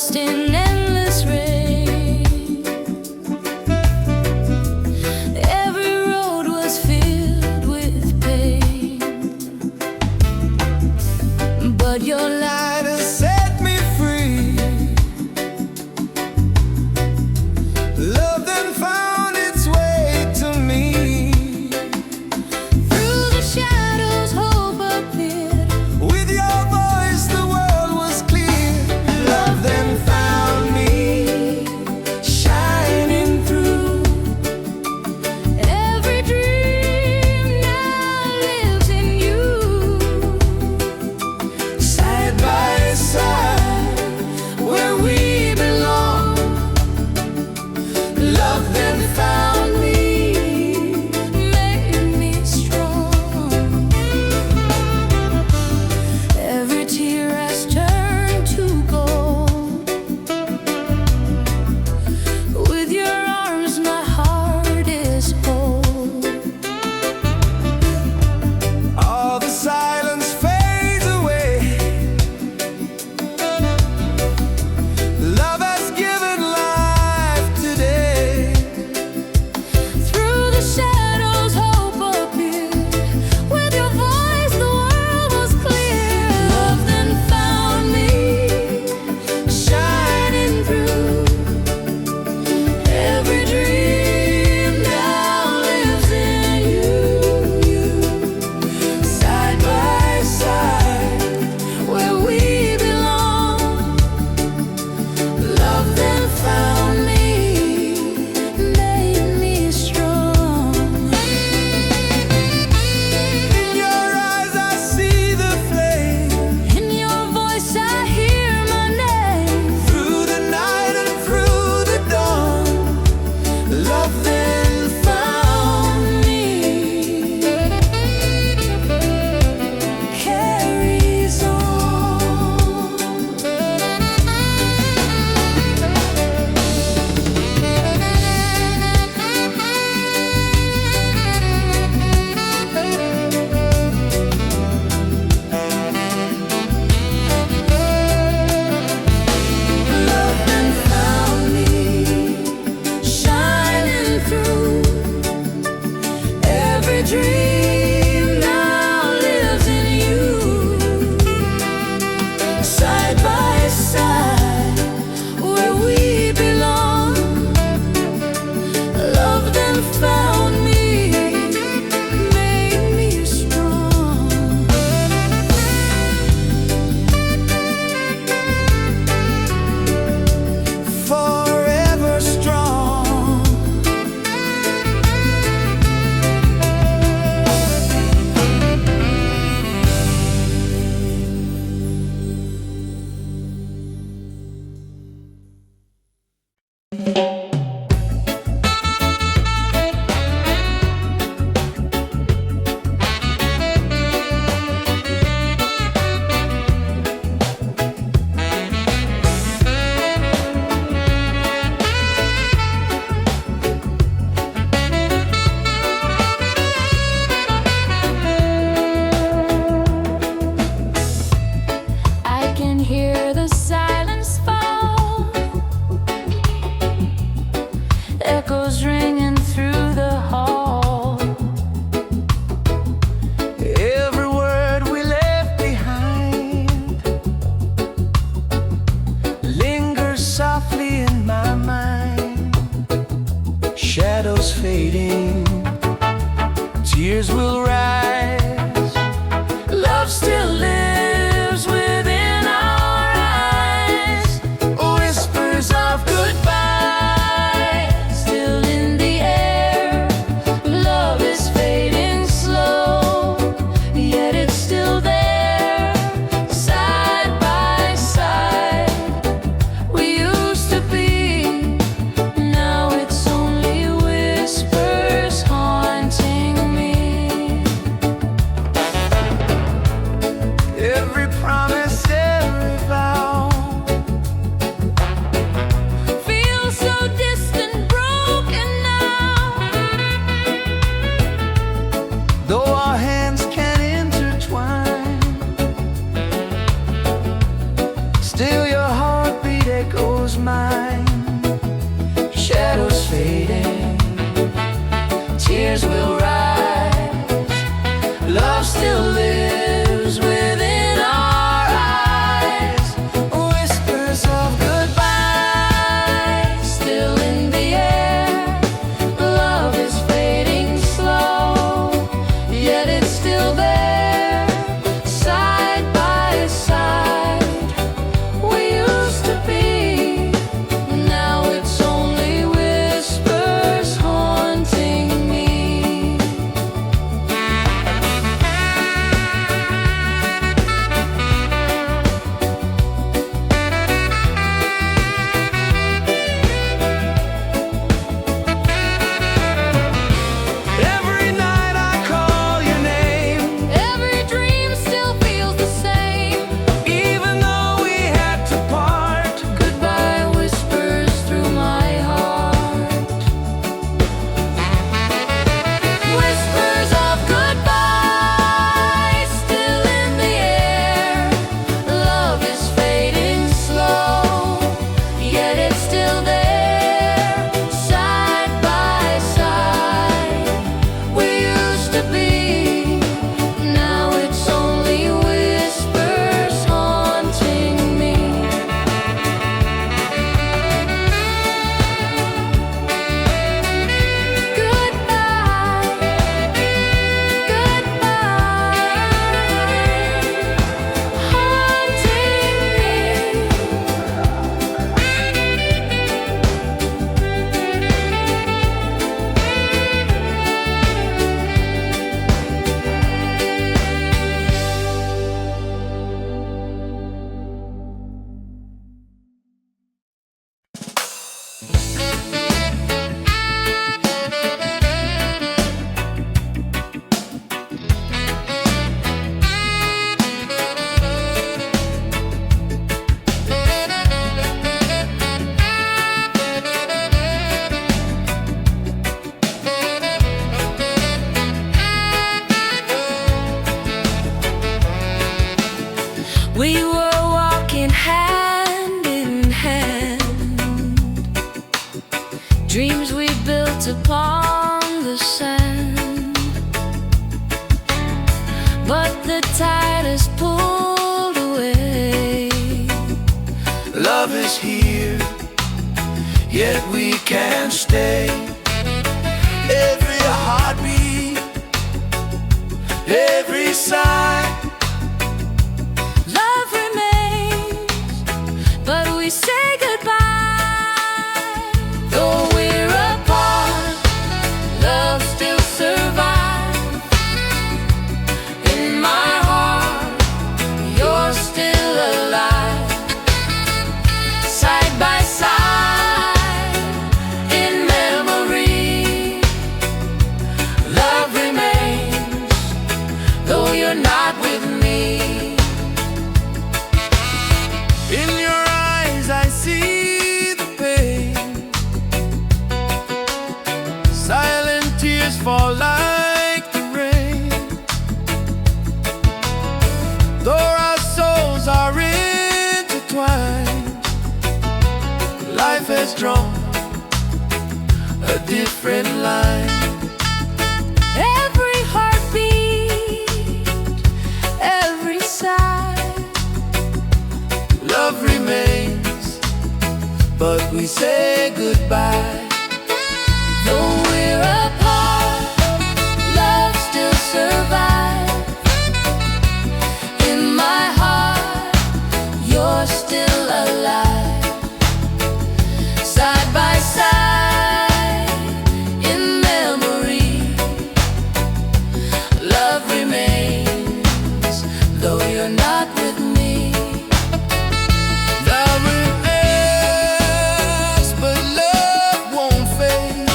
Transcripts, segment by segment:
lost in endless rain. Every road was filled with pain, but your light has set me free. Love then found its way to me. Through the shadows hope appeared. With your voice the world was clear. Love then found me, shining through. Every dream now lives in you. Side by side, where we belong. Love then found me, made me strong. Every tear has turned to gold. With your arms my heart is whole. All the silence fades away. Love has given life today. Through the shadows hope appeared. With your voice the world was clear. Love then found me, shining through. Every dream now lives in you. Side by side, where we belong. Love then found me, made me strong. In your eyes I see the flame. In your voice I hear my name. Through the night and through the dawn, love then found me. Carries on. Love then found me, shining through. Every dream now lives in you. Side by side, where we belong. Love then found me, made me strong. Forever strong. I can hear the silence fall, echoes ringing through the hall. Every word we left behind lingers softly in my mind. Shadows fading, tears will rise. Love still lives within our eyes. Whispers of goodbye still in the air. Love is fading slow, yet it's still there. Side by side, we used to be. Now it's only whispers haunting me. Every promise, every vow feels so distant, broken now. Though our hands can intertwine, still your heartbeat echoes goes mine. Shadows fading, tears will rise. Love still lives within our eyes. Whispers of goodbye still in the air. Love is fading slow, yet it's still there. Side by side, we used to be. Now it's only whispers haunting me. Every night I call your name. Every dream still feels the same. Even though we had to part, goodbye whispers through my heart. Whispers of goodbye still in the air. Love is fading slow, yet it's still there. Side by side, we used to be. Now it's only whispers haunting me. Goodbye, we were walking hand in hand, dreams we built upon the sand. But the tide has pulled away. Love is here, yet we can't stay. Every heartbeat, every sigh, Love remains, but we say goodbye. Though we're apart, love still survives. In my heart, you're still alive. Side by side, in memory, love remains, though you're not with me. in your eyes I see the pain. Silent tears fall like the rain. Though our souls are intertwined, life has drawn a different line. Every heartbeat, every sigh, Love remains, but we say goodbye. though we're apart, love still survives. In my heart, you're still alive. Side by side, in memory, love remains, though you're not with me. Love remains, but love won't fade.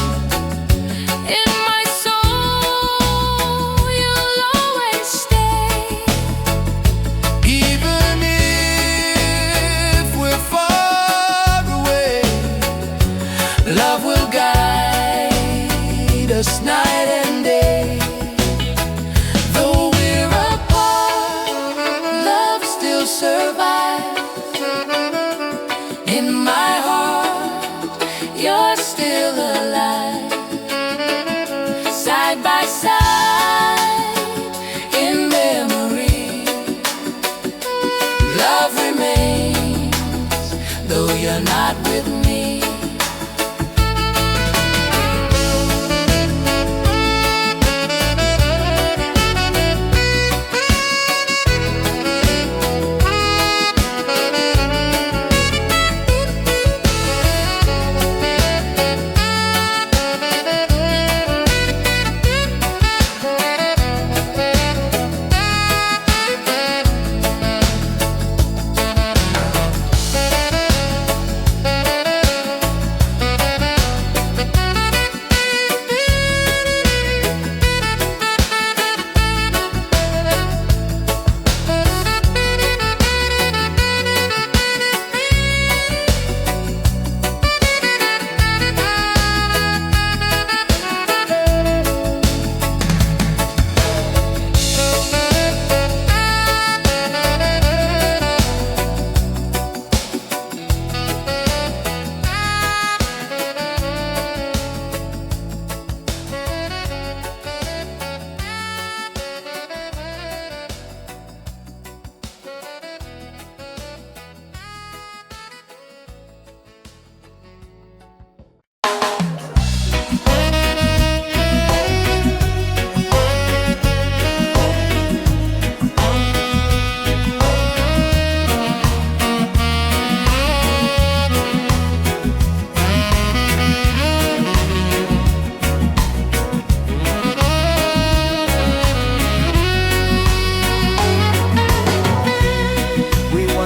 you're not with me.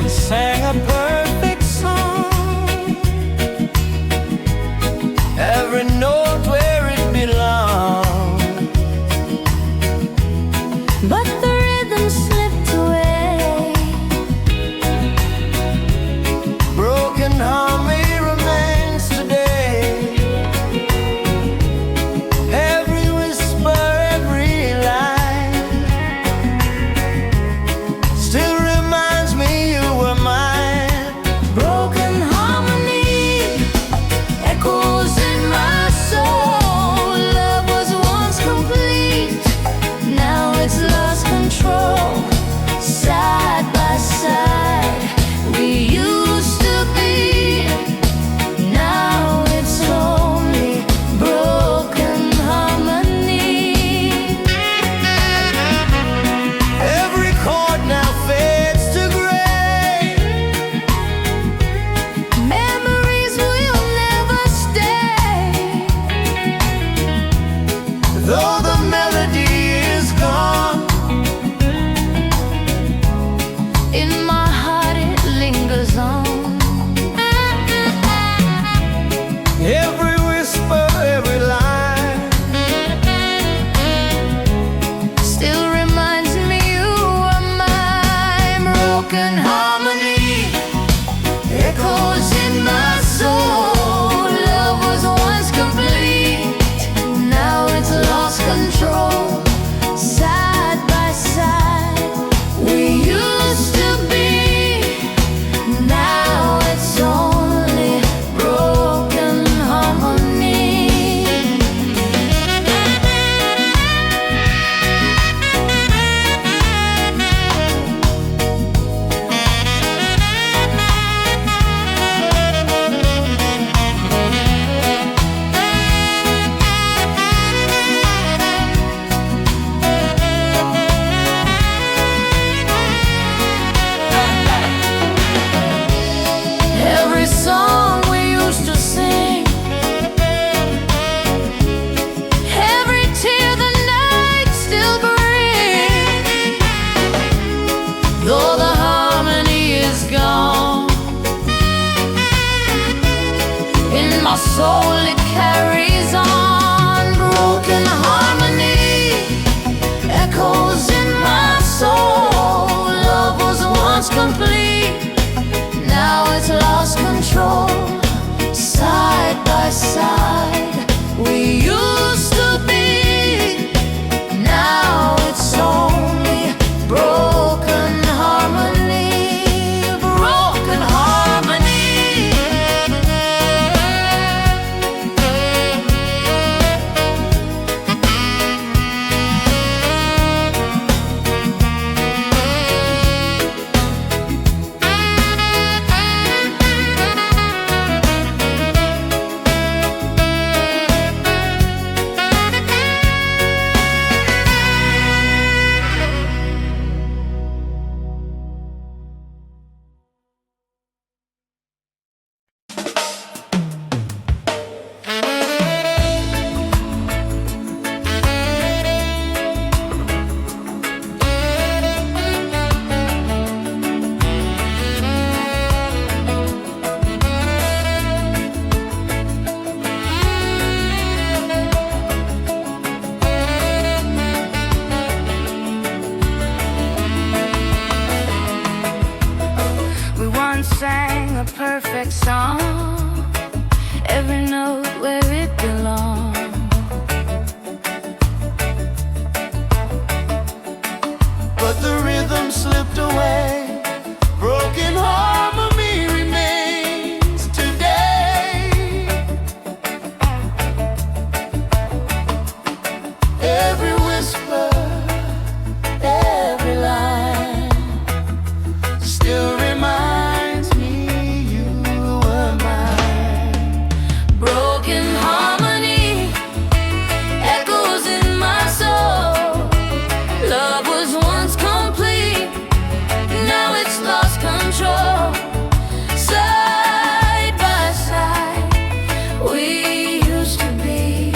Sang a perfect song, every note where it belonged, But the rhythm slipped away. broken harmony remains today. Every whisper, every line still reminds me you were mine. Broken harmony echoes in my soul. Love was once complete, now it's lost control. Side by side, we used to be. Now it's only broken harmony. Every chord now fades to gray. Memories will never stay. Though the melody is gone, In my heart it lingers on. every whisper, every line Still reminds me you are mine. Broken harmony echoes in my soul. Love was once complete, now it's lost control. Side by side, we used to be. Now it's only broken harmony. Every song we used to sing, every tear the night still brings. Though the harmony is gone, in my soul it carries on. Broken harmony echoes in my soul. Love was once complete, now it's lost control. Side by side, we used to be. Now it's only broken harmony. Broken harmony. sang a perfect song, every note where it belonged. But the rhythm slipped away. Broken harmony remains today. Every whisper, every line still reminds me you were mine. Broken harmony echoes in my soul. Love was once complete, now it's lost control. Side by side, we used to be.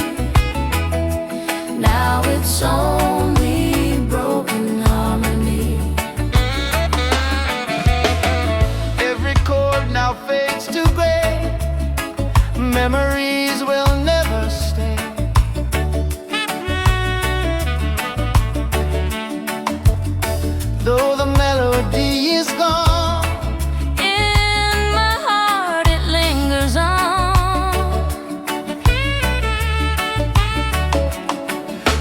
Now it's only broken harmony. Every chord now fades to gray. Memories will never stay. Though the melody is gone, In my heart it lingers on.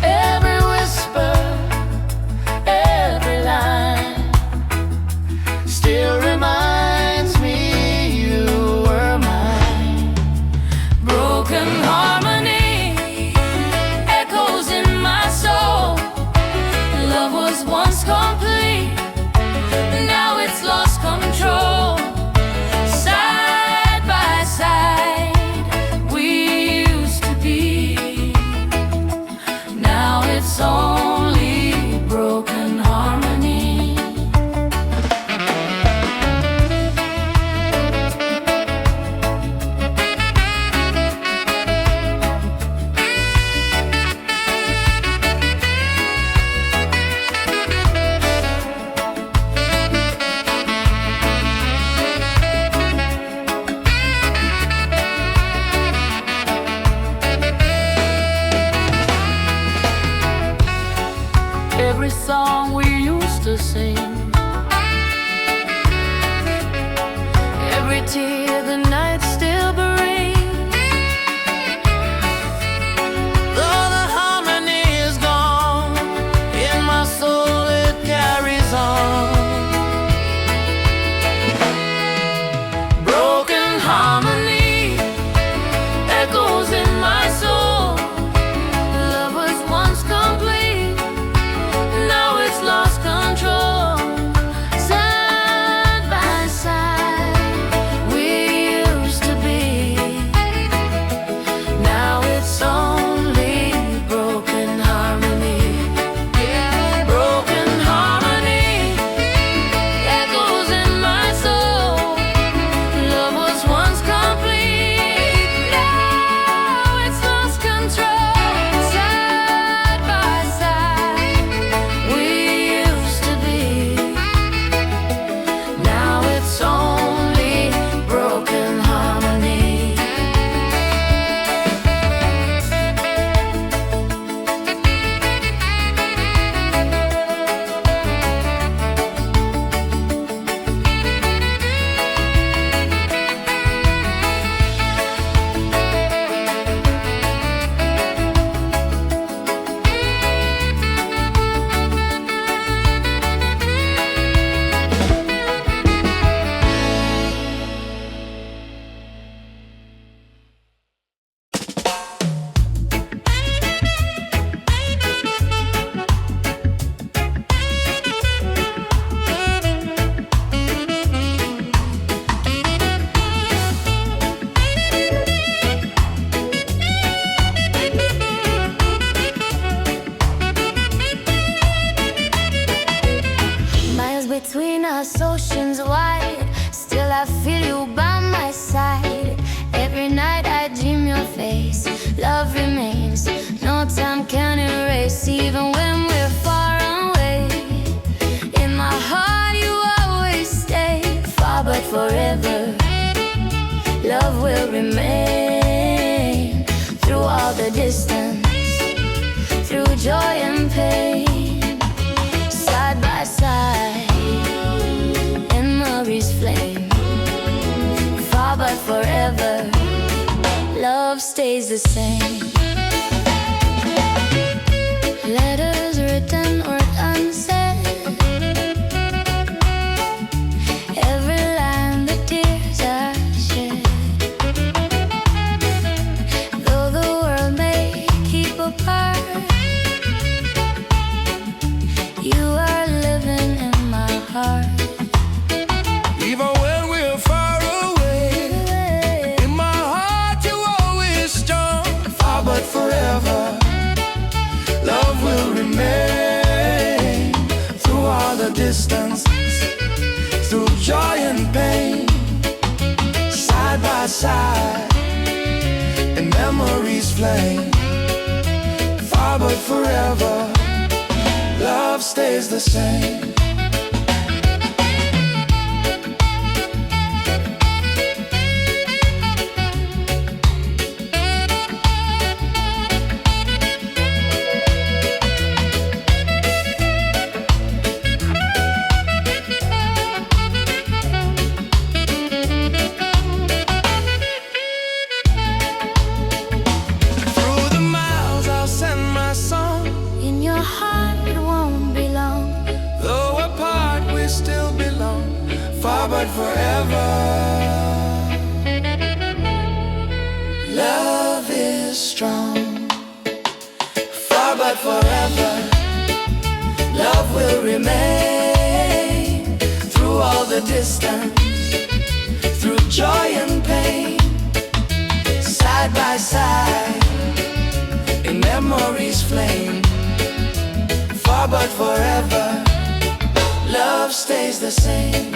every whisper, every line still reminds me you were mine. Broken harmony echoes in my soul. Love was once complete, now it's lost control. Side by side, we used to be. Now it's only broken harmony. Every song we used to sing, every tear the night still brings. Though the harmony is gone, in my soul it carries on. Broken harmony echoes in my soul. Love was once complete, now it's lost control. Side by side, we used to be. Now it's only broken harmony. Broken harmony echoes in my soul. Love was once complete, now it's lost control. Side by side, we used to be. Now it's only broken harmony. Miles between us, oceans wide, still I feel you by my side. Every night I dream your face, love remains, no time can erase. Even when we're far away, in my heart you always stay. Far but forever, love will remain. Through all the distance, through joy and pain, side by side, memories flame. forever, love stays the same. Letters written or unsaid, every line the tears are shed. Though the world may keep apart, you are living in my heart. Even when we're far away, in my heart you always strong. Far but forever, love will remain. Through all the distances, through joy and pain, side by side, in memories flame. Far but forever, love stays the same. In your heart it won't be long, Though apart we still belong. Far but forever, love is strong. Far but forever, love will remain. Through all the distance, through joy and pain, side by side, in memories flame. Far but forever, love stays the same.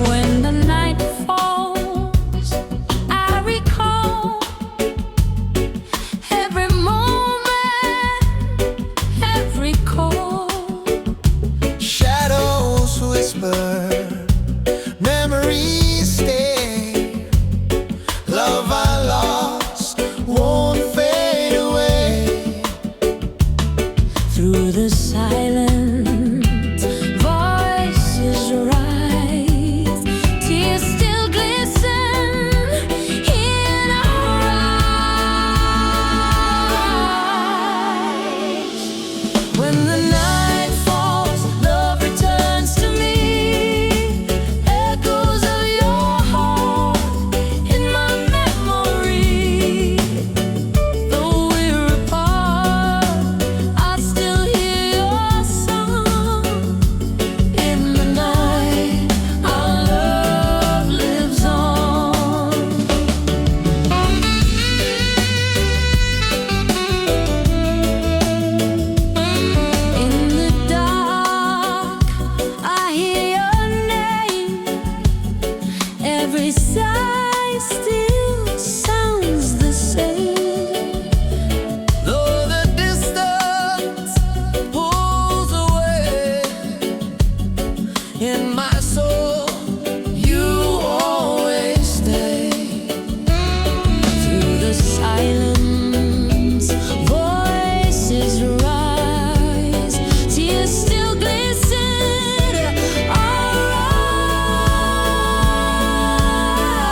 when the night falls, I recall every moment, every call. Shadows whisper, memories stay. Love I lost won't fade away. Through the silence, voices rise, tears still glisten in our eyes. When the night falls, love returns to me. Echoes of your heart in my memory. Though we're apart, I still hear your song. In the night, our love lives on. In the dark, I hear your name. Every sigh still sounds the same. Though the distance pulls away, in my soul you always stay. Through the silence, voices rise, tears still glisten our eyes.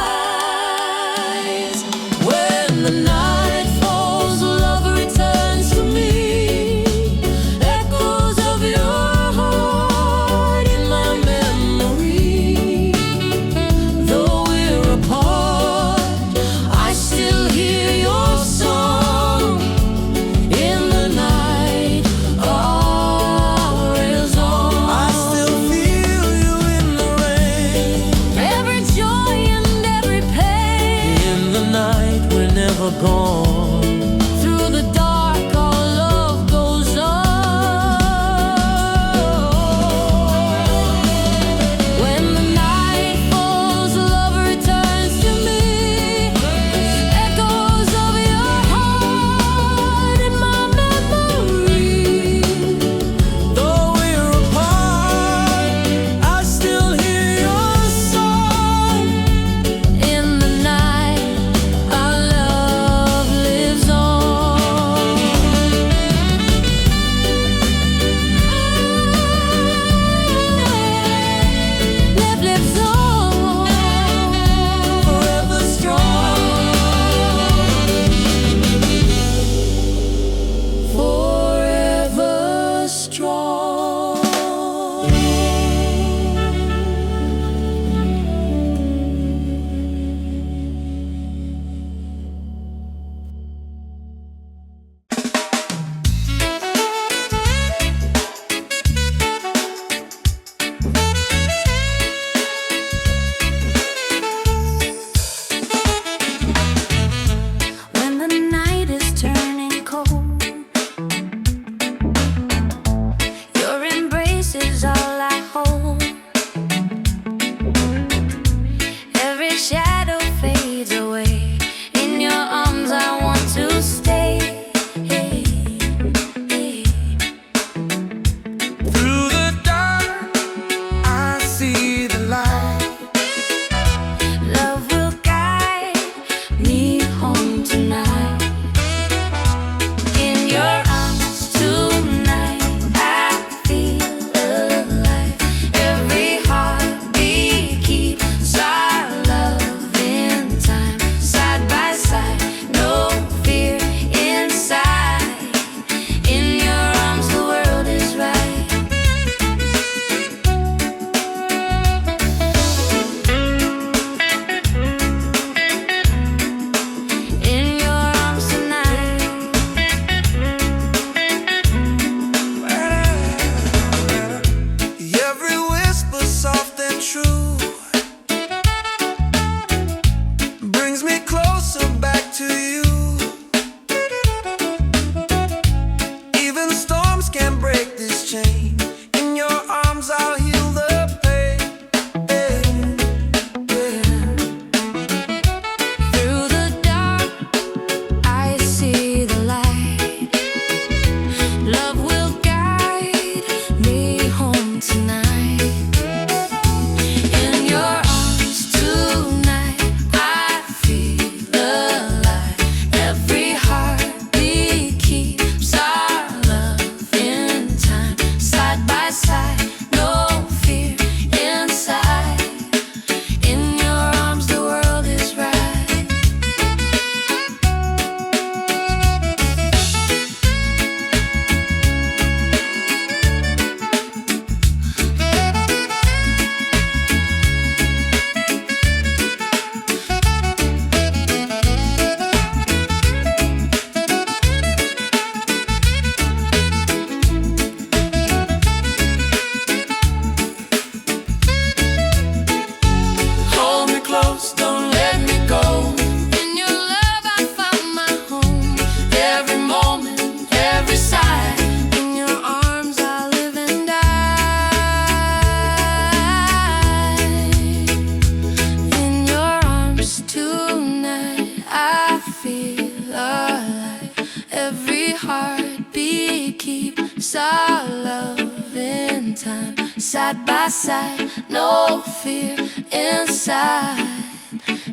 our love in time, side by side, no fear inside.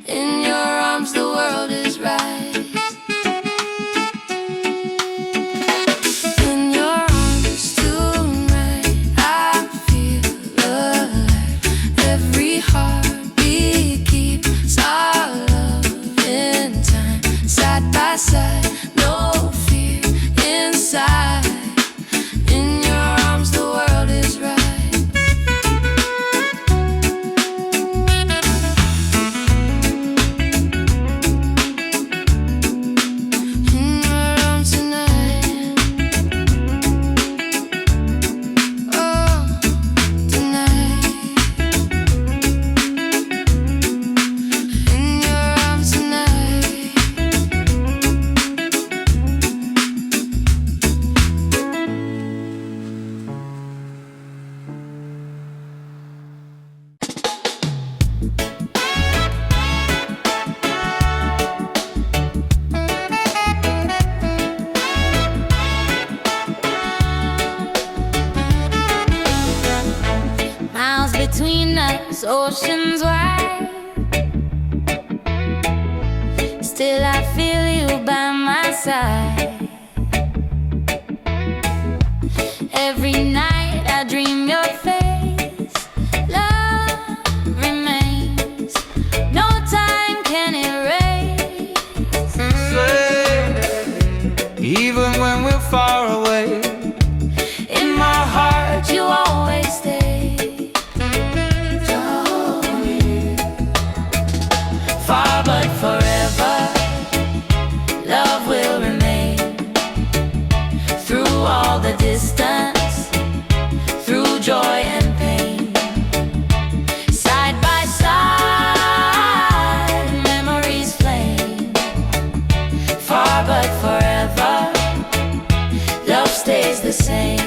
In your arms the world is right. In your arms tonight I feel alive. Every heartbeat keeps our love in time, side by side, no fear inside. In your arms the world is right. Between us, oceans wide, still I feel you by my side. Every night I dream your face. Love remains, no time can erase. Even when we're far away, in my heart you always stay. Far but forever, love will remain. Through all the distance, through joy and pain, side by side, memories flame. Far but forever, love stays the same.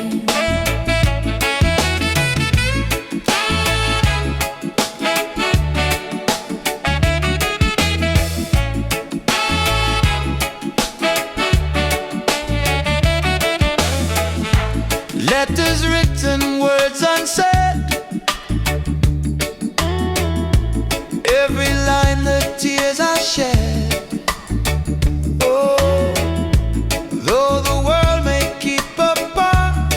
letters written, words unsaid. Every line the tears I shed. Oh, though the world may keep apart,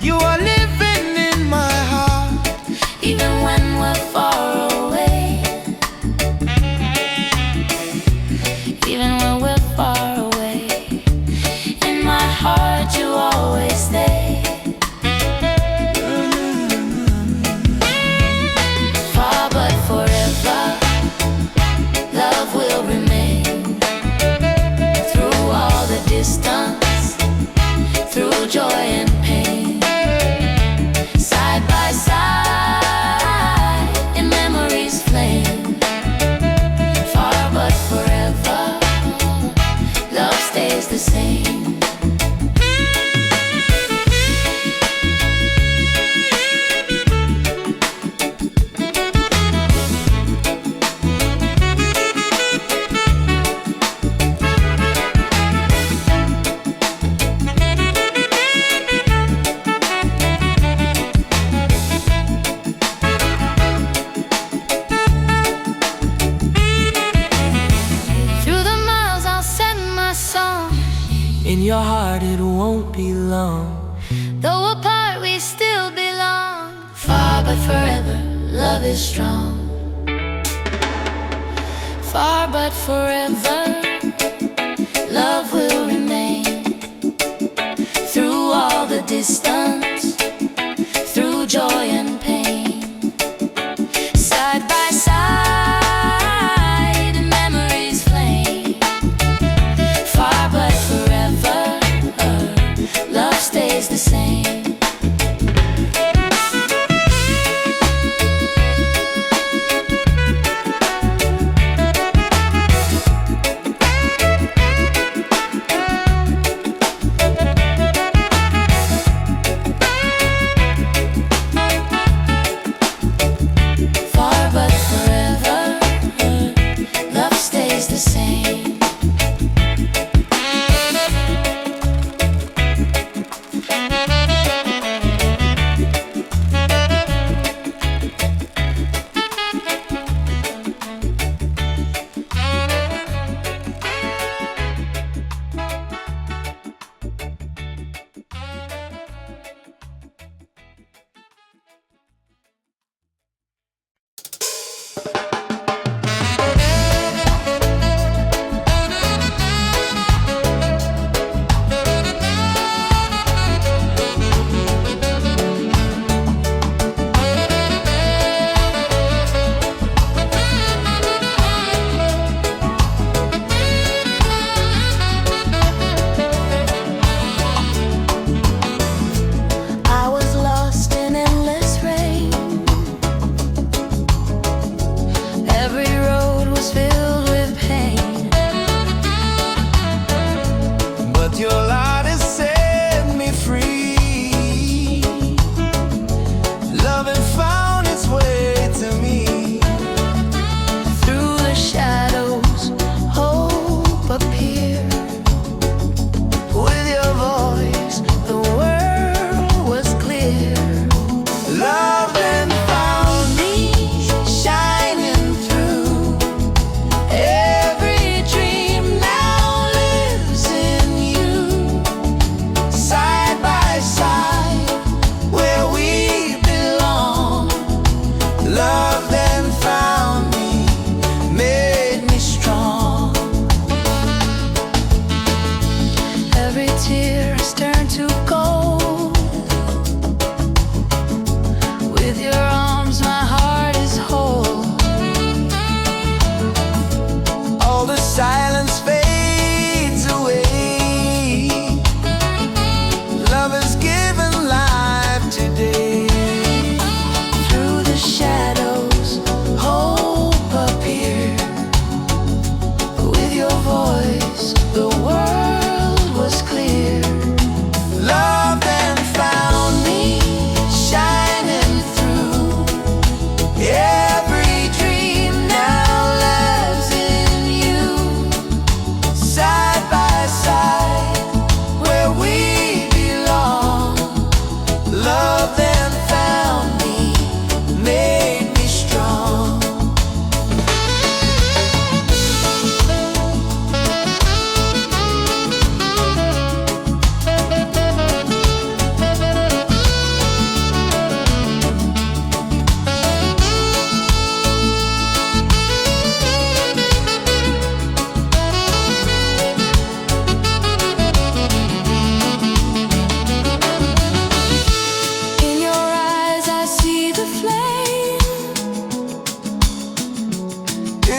you are living in my heart. Even when we're far away, even when we're far away, in my heart you always stay. Far but forever, love will remain. Through all the distance, through joy and pain, side by side, in memories flame. Far but forever, love stays the same. In your heart it won't be long. Though apart we still belong. Far but forever, love is strong. Far but forever, love will remain. Through all the distance, through joy and pain, side by side, memories flame. Far but forever, love stays the same.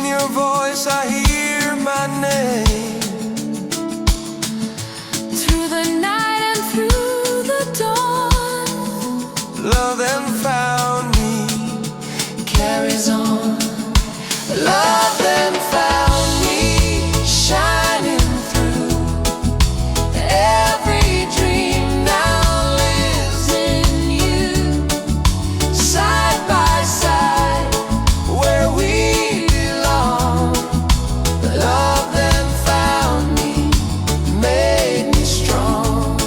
your voice I hear my name. Through the night and through the dawn, Love then found me, carries on. love then found me, Shining through every dream now lives in you. Side by side, where we belong. love then found me, Made me strong.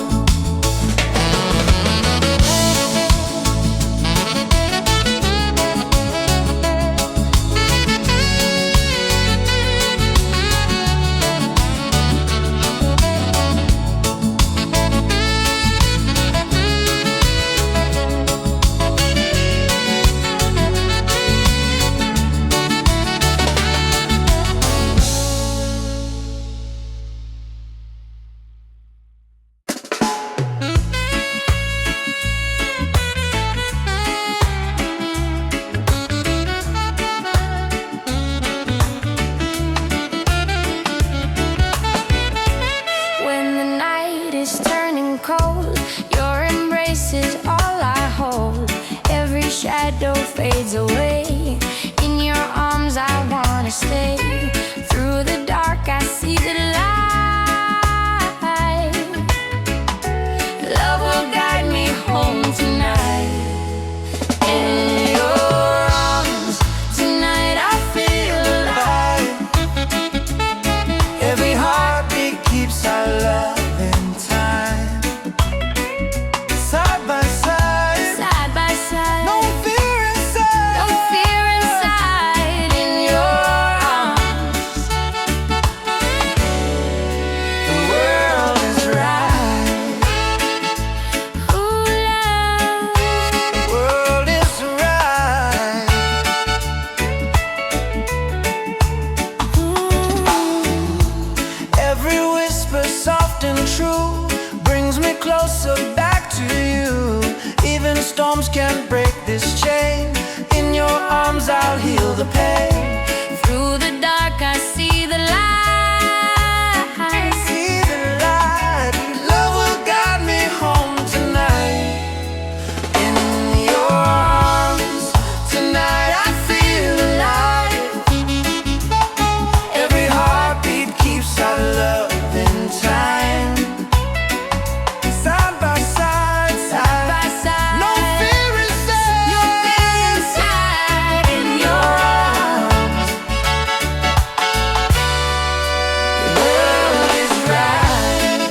When the night is turning cold, your embrace is all I hold. Every shadow fades away. In your arms I wanna stay. Through the dark I see the light. Love will guide me home tonight. In your arms tonight I feel alive. every heartbeat keeps our love in time. Side by side, Side by side, no fear inside. no fear inside. In your arms, The world is right, ooh, love. the world is right. Every whisper soft and true brings me closer back to you. Even storms can't break this chain. In your arms I'll heal the pain. Through the dark I see the light. See the light. Love will guide me home tonight. In your arms tonight I feel alive. Every heartbeat keeps our love in time. Side by side, Side by side, no fear inside. no fear inside. In your arms, The world is right.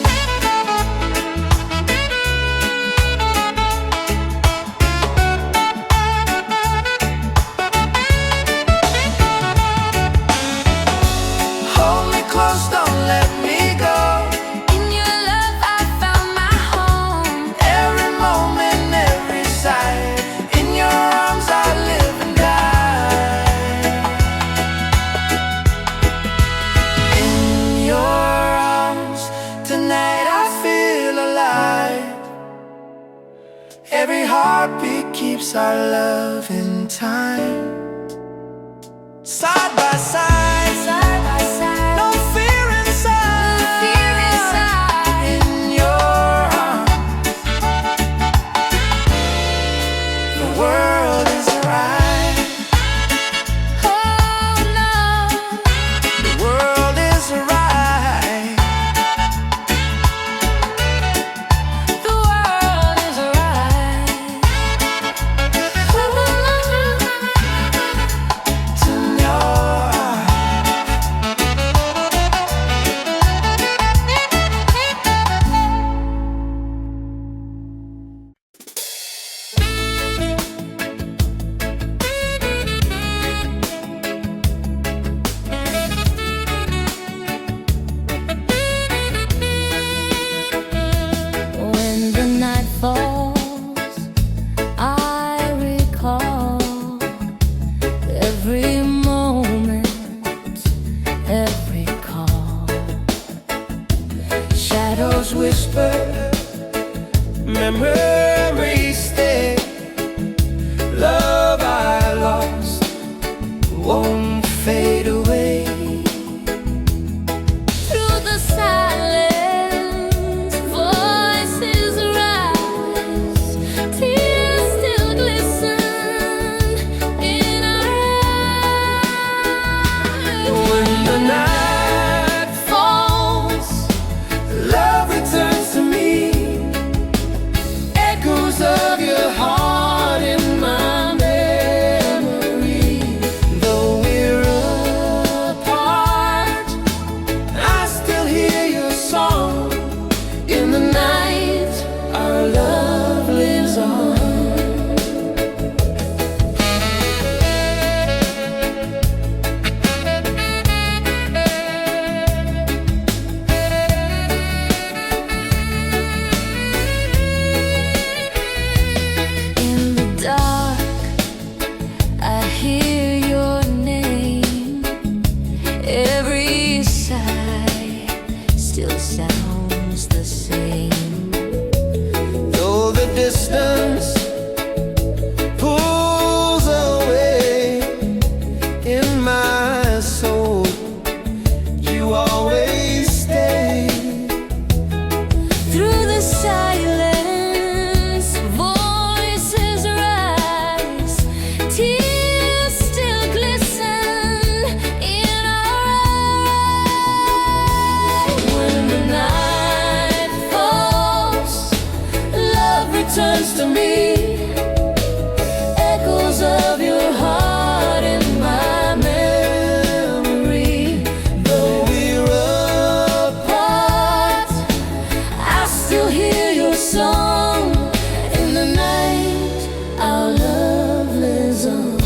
Hold me close, don't let me go. in your love I found my home. Every moment, every side. In your arms I live and die. In your arms tonight I feel alive. Every heartbeat keeps our love in time. Side by side, Side by side, no fear inside. no fear inside. In your arms, the world is right. Oh no, The world is right. the world is right. To your When the night falls, I recall every moment, every call. shadows whisper, memories stay. Love I lost won't fade away. in my soul. You always stay. Through the silence, voices rise, tears still glisten in our eyes. When the night falls, love returns to me. Echoes of your heart in my memory. Though we're apart, I still hear your song. In the night, our love lives on.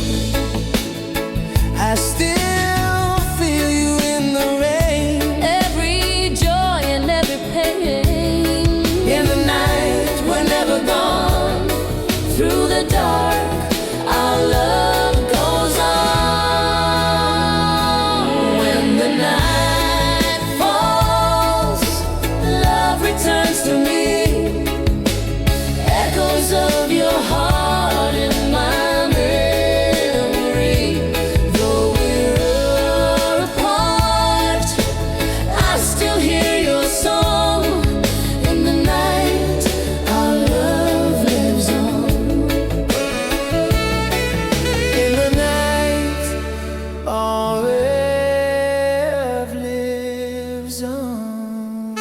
I still feel you in the rain. Every joy and every pain. In the night, we're never gone. Through the dark, our love goes on. When the night falls, love returns to me. Echoes of your heart in my memory. Though we're apart, I still hear your song. In the night, our love lives on. In the night, our love lives on.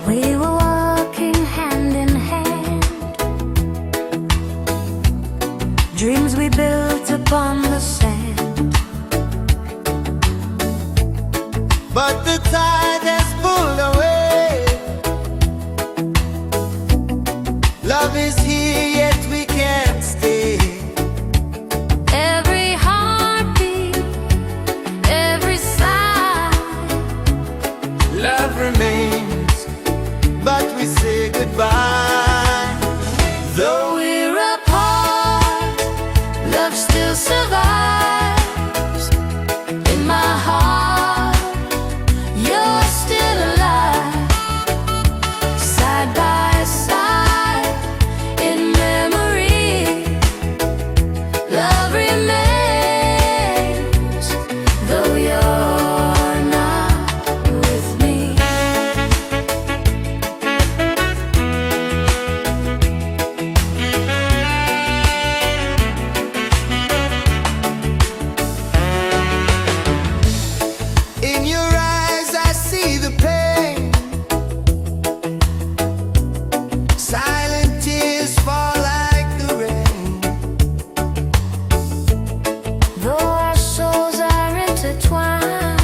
We were walking hand in hand, dreams we built upon the sand. But the tide has pulled away. Love is here, yet we can't stay. Every heartbeat, every sigh, Love remains, but we say goodbye. Though we're apart, love still survives. In my heart, you're still alive. Side by side, in memory, love remains. Though you're not with me. in your eyes I see the pain. Silent tears fall like the rain. Though our souls are intertwined,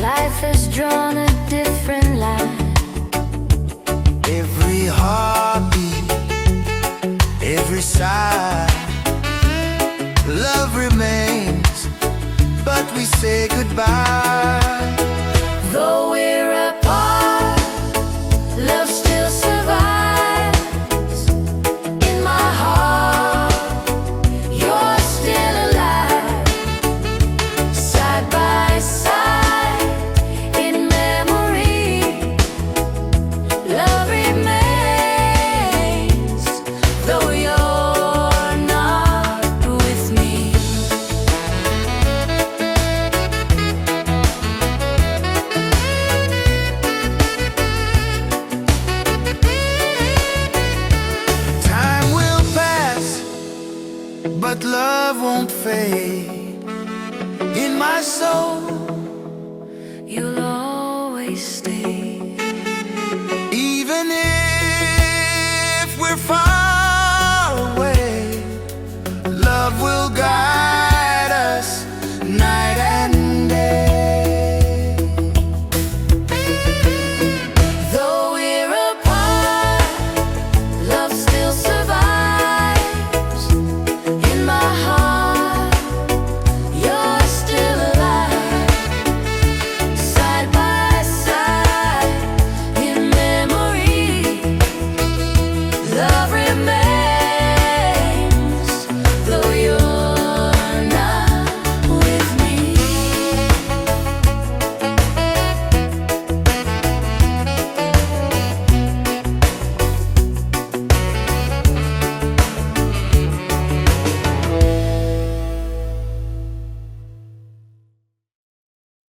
life has drawn a different line. Every heartbeat, every sigh, love remains, but we say goodbye. Though we're apart, love still survives. In my heart, you're still alive. Side by side, in memory, love remains. Though you're not with me. Time will pass, but love won't fade. In my soul,